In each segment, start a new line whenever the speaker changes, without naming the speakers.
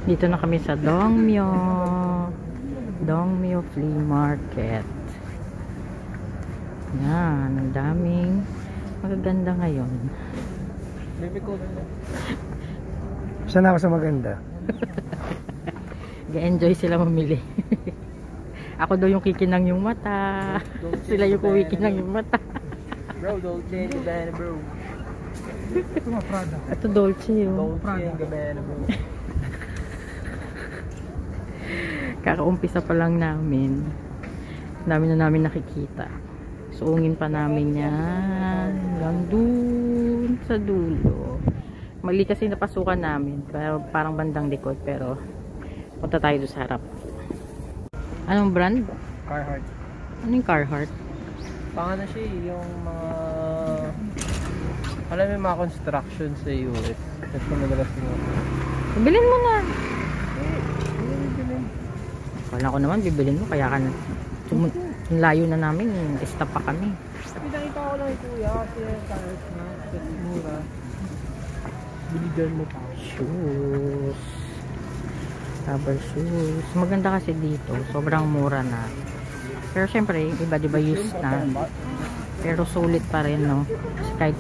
Dito na kami sa Dongmyo Flea Market. Yan, ang daming magaganda ngayon.
Saan ako sa maganda?
Ga-enjoy sila mamili. Ako daw yung kikinang yung mata. Sila yung kuwikinang yung mata.
Bro, Dolce & Gabbana, bro.
Ito mga Prada.
Ito Dolce yung
Dolce & Gabbana, bro.
Kakaumpisa pa lang namin. Dami na namin nakikita. Suungin pa namin yan. Hanggang dun sa dulo. Mali kasi napasukan namin. Pero parang bandang likod. Pero punta tayo doon sa harap. Anong brand?
Carhartt.
Ano yung Carhartt?
Pang ano siya yung mga... Alam mo yung mga construction sa US. Kasi madalas yung...
Bibilin mo na. Kala ko naman bibilin mo. Kaya ka na. Layo na namin. Stop pa kami.
Pinakita ko lang yung kuya kasi Carhartt na. Kasi mura. Biligan mo pa.
Shoes. Rubber shoes. Maganda kasi dito. Sobrang mura na. Pero syempre, iba diba used na. Pero sulit pa rin, no? Kahit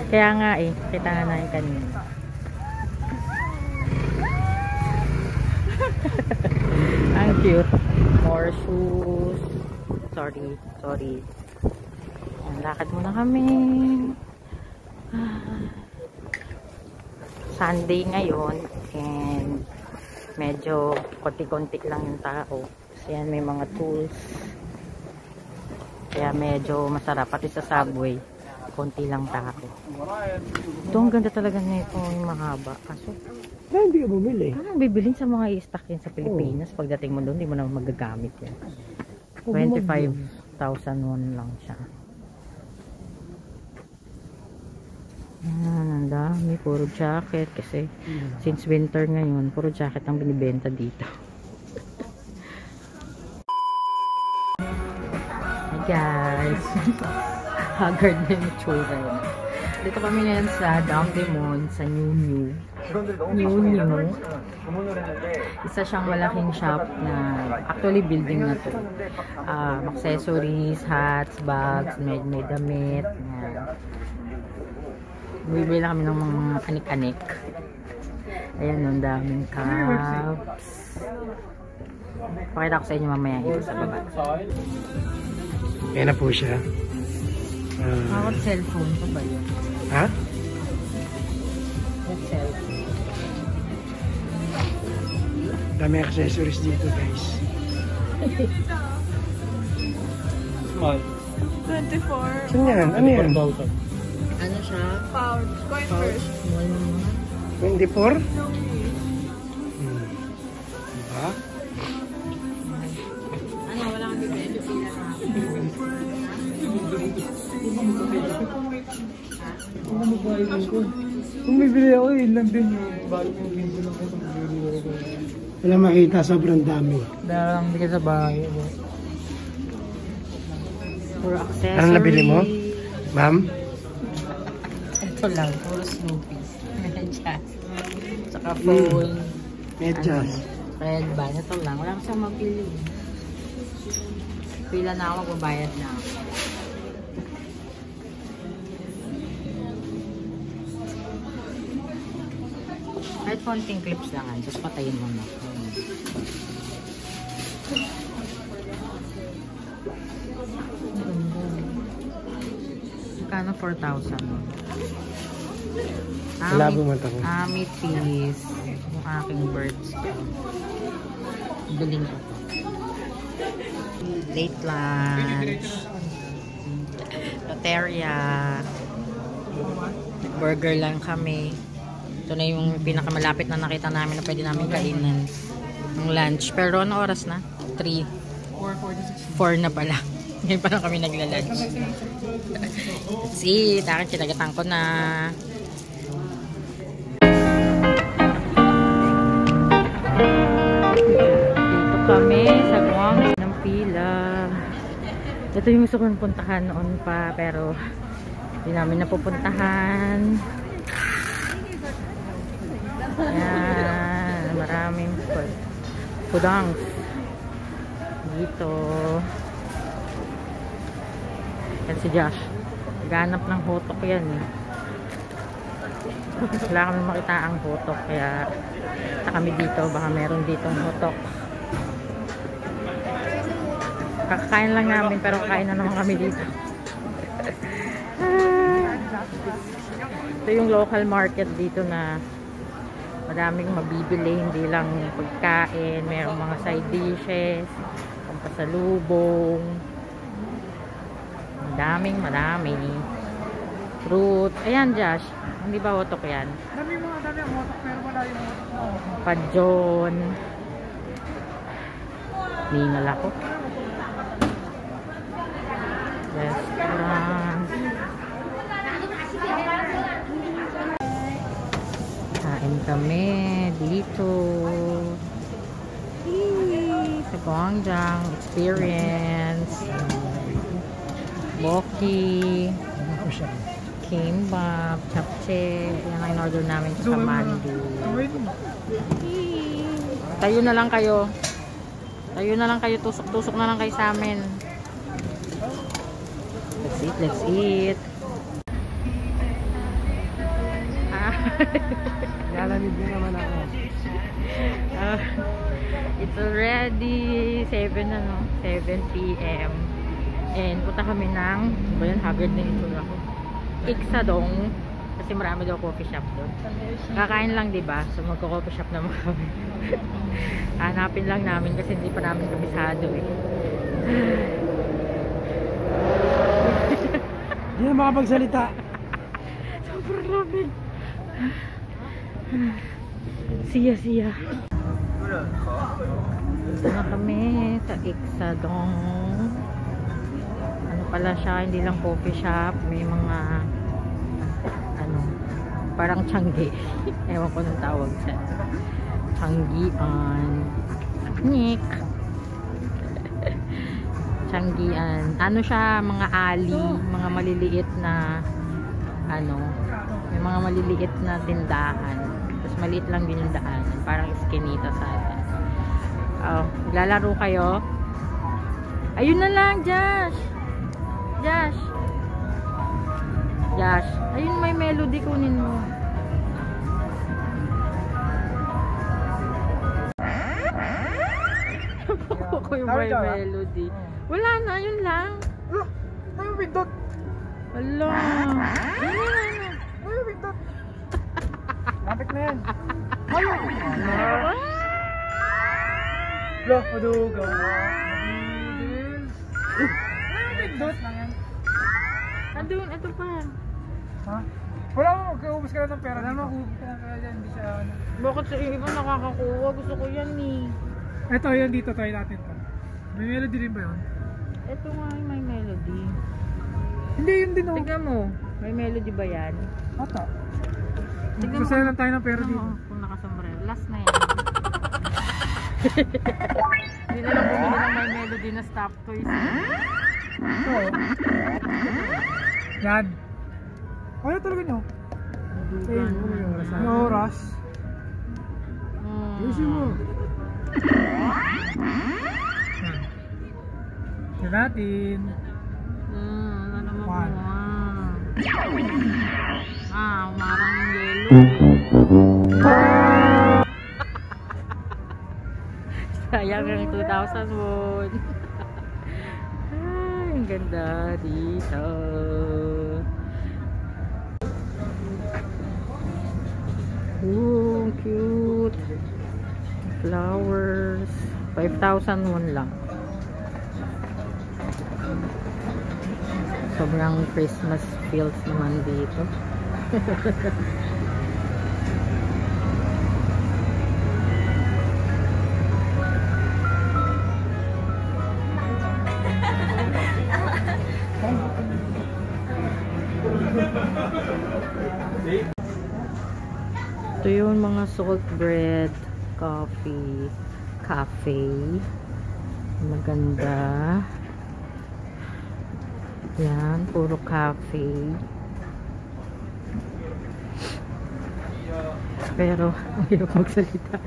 kaya nga eh. Kita nga namin kanina. Ang cute. More shoes. Sorry. Ayan, lakad muna kami. Sunday ngayon. And medyo konti-konti lang yung tao. Kasi yan, may mga tools. Kaya medyo masarap. Pati sa subway, konti lang tao. Ito, ang ganda talaga nito yung mahaba. Kaso,
Hindi ka bumili.
parang bibilin sa mga i-stock yan sa Pilipinas. Pagdating mo doon, hindi mo na magagamit yan. 25,000 won lang siya. Yan, ang dami. Puro jacket. Kasi since winter ngayon, puro jacket ang binibenta dito. Hi guys! Haggard na yung tsura yun. Dito kami ngayon sa Dongdaemun, sa New. Isa siyang malaking shop na actually building na to. Accessories, hats, bags, may damit. Bibili kami ng mga kanik-kanik. Ayan, ang daming cups. Pakita ko sa inyo mamaya ito sa baba.
Ayan na po siya.
Bakit cellphone pa ba yun?
Ha?
Cellphone.
Dami accessories dito, guys.
Small.
24.
Saan yan? Ano yan?
Ano siya?
Pound. Coin first.
Small naman.
24?
No.
Diba?
Ano, wala kang bibili. Pila na.
Kung bibili ako, yun lang din yung bago yung video lang ako.
Wala makita, sobrang dami.
Dahil lang hindi ka sa bahay.
Puro accessories.
Anong nabili mo? Ma'am?
Ito lang, puro Snoopy. Medyas. Tsaka phone.
Medyas.
Red band. Ito lang. Wala kasi mapili. Pila na ako, magbabayad na ako. Kahit konting clips lang. Just patayin mo na. Magkano 4,000?
Wala bumata ko.
Amethyst. Yung aking birds. Galing ko. Late lunch. Loteria. Burger lang kami. Ito na yung pinakamalapit na nakita namin na pwede namin kainan ng lunch. Pero ano oras na? 3. 4 na pala. Ngayon pa lang kami nagla-lunch. See, takin kinagatan ko na. Dito kami sa Guang ng pila. Ito yung gusto kong puntahan noon pa pero hindi namin napupuntahan. Ayan. Yan, maraming pudangs. Dito. Yan si Josh. Ganap ng hotok yan eh. Wala kami makita ang hotok. Kaya kami dito. Baka meron ditong hotok. Kakakain lang namin pero kain na naman kami dito. Ito yung local market dito na maraming mabibili, hindi lang pagkain, mayroong mga side dishes, pampasalubong, madami fruit. Ayan Josh, hindi ba hotok yan?
Dami ang hotok pero wala yung hotok.
Padyon, ningal ako. Restaurant. Kain kami dito sa Gwangjang Experience. Boki, kimbap, japchae. Yan ang in-order namin sa mandu. Tayo na lang kayo. Tusok-tusok na lang kayo sa amin. Let's eat.
Lalamig din naman ako.
It's already 7 p.m. And punta kami ng, haggard na ito ako. Iksadong. Kasi marami daw coffee shop doon. Kakain lang, diba? So magko-coffee shop naman kami. Hanapin lang namin kasi hindi pa namin kabisado eh.
Hindi na makapagsalita.
Sobrang lamig. Siya. Ito na kami sa Iksadong. Ano pala siya, hindi lang coffee shop. May mga parang tiyanggi. Ewan ko nang tawag siya. Tiyanggian. Nik. Tiyanggian. Ano siya, mga ali, mga maliliit na may mga maliliit na tindahan. Tapos maliit lang din yung daan. Parang eskinita sa atin. Lalaro kayo? Ayun na lang, Josh! Ayun, may melody, kunin mo. Ako yung may melody. Wala na, yun lang.
Tayo pindot!
Hala!
Tayo pindot! Lapit na yan! Ayun! Loh, maduga! Tayo pindot!
Andun, ito pa.
Ha? Wala mo, mag-uubos ka lang ng pera. Wala mo, mag-uubos ka lang dyan, hindi siya
Bakit sa iba nakakakuha? Gusto ko yan eh.
Ito, yun dito, try natin to. May melody rin ba yun?
Ito nga yung may melody.
Hindi, yun din oh.
Tignan mo, may melody ba yan?
Ata.
Tignan mo.
Masaya lang tayo ng pera dito.
Kung nakasombrero. Last na yan. Hindi na lang bumili ng may melody na stop toys.
Ito. Yan. Ano talaga nyo?
Madugan.
May oras.
Ayusin mo.
Yan natin.
Ano naman po
One.
Umarang yung yelo. Sayang yung 2,000 won. Ay, ang ganda dito. Ooh, cute. Flowers. 5,000 won lang. Sobrang Christmas feels naman dito. Ito yung mga salt bread, coffee, cafe. Maganda. Yan, puro cafe. Pero, mahirap magsalita.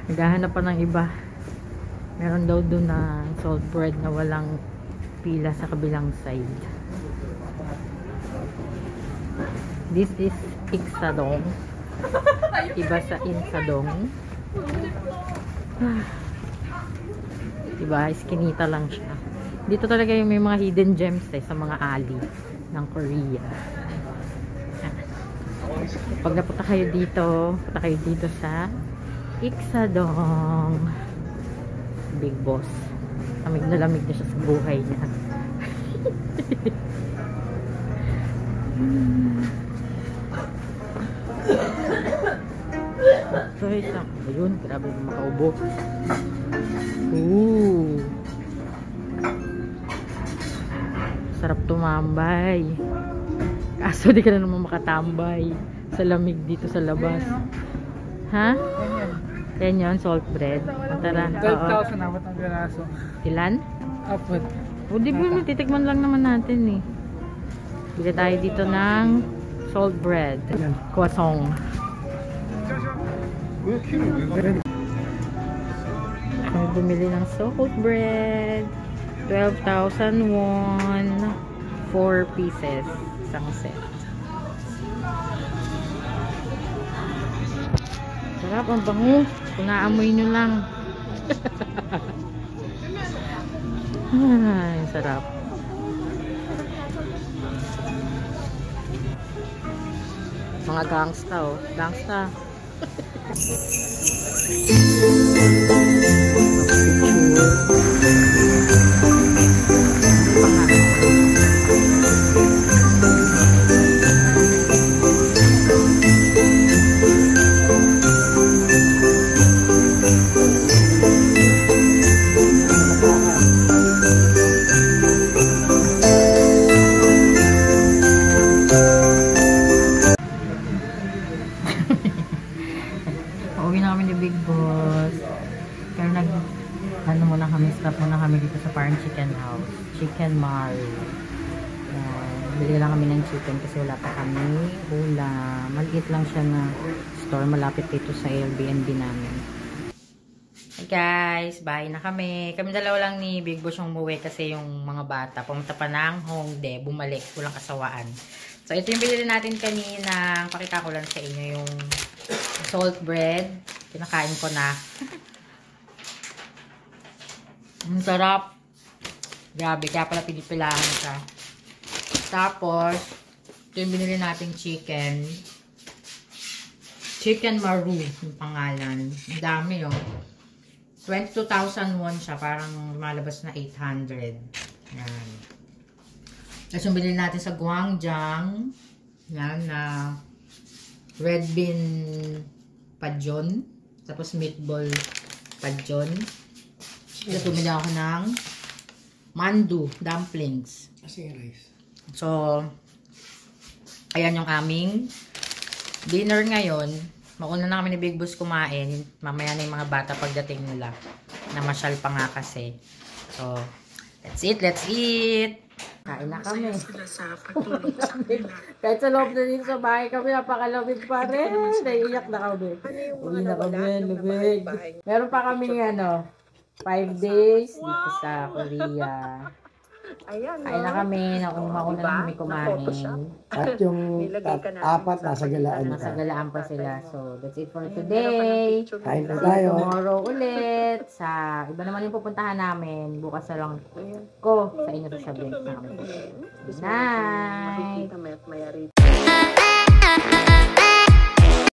Naghahanap pa ng iba. Meron daw doon na salt bread na walang pila sa kabilang side. This is Iksadong. Iba sa Insadong. Diba? Iskinita lang siya. Dito talaga yung may mga hidden gems sa mga alley ng Korea. Pag napunta kayo dito, punta kayo dito sa Iksadong. Big boss. Lamig na siya sa buhay niya. So, isang ayun, grabe na makaubo. Ooh. Sarap tumambay. Kaso di ka na naman makatambay sa lamig dito sa labas. Ha? Yan yun, salt bread. Tara.
12,000 apat ang ganaso.
Ilan?
Apat.
O di ba, titikman lang naman natin eh. Bili tayo dito ng salt bread. Croissant. Kami bumili ng salt bread. 12,000 won. 4 pieces. Isang set. Sarap, ang bango. Kung naamoy nyo lang. Ay, sarap. Mga gangsta, oh. Gangsta. Pauwi na kami ni Big Boss. Pero ano muna kami, stop muna kami dito sa parang chicken house. Chicken Maru. Bili lang kami ng chicken kasi wala pa kami ulam. Maliit lang siya na store. Malapit dito sa Airbnb namin. Hey guys, bye na kami. Kami dalawa lang ni Big Boss yung umuwi kasi yung mga bata pumunta pa ng Hongdae. Bumalik. Walang kasawaan. So ito yung binili natin kanina. Pakita ko lang sa inyo yung salt bread. Kinakain ko na. Ang sarap. Grabe, kaya pala pinipilahan ka. Tapos, ito yung binili nating chicken. Chicken Maru yung pangalan. Ang dami yun. 22,000 won siya. Parang lumalabas na 800. Yan. Tapos yung binili natin sa Gwangjang. Yan na red bean padjon. Tapos meatball padjon. Tapos bumili ako ng mandu, dumplings.
Kasi rice.
So, ayan yung aming dinner ngayon. Mauna na kami ni Big Boss kumain. Mamaya na yung mga bata pagdating nila. Namasyal pa nga kasi. So, let's eat, let's eat! Kain na kami. Kahit sa loob na dito sa bahay kami, napakalamig pa rin. Naiiyak na kami. Uwi na kami, lumig. Meron pa kami 5 days dito sa Korea. Kain na kami. Mauna na kami kumain.
At yung apat nasa galaan
Nasa
ka.
galaan pa sila. So, that's it for today.
Kain na tayo.
Tomorrow ulit. Sa iba naman yung pupuntahan namin. Bukas na lang ko sa inyo sasabihin namin. Good night.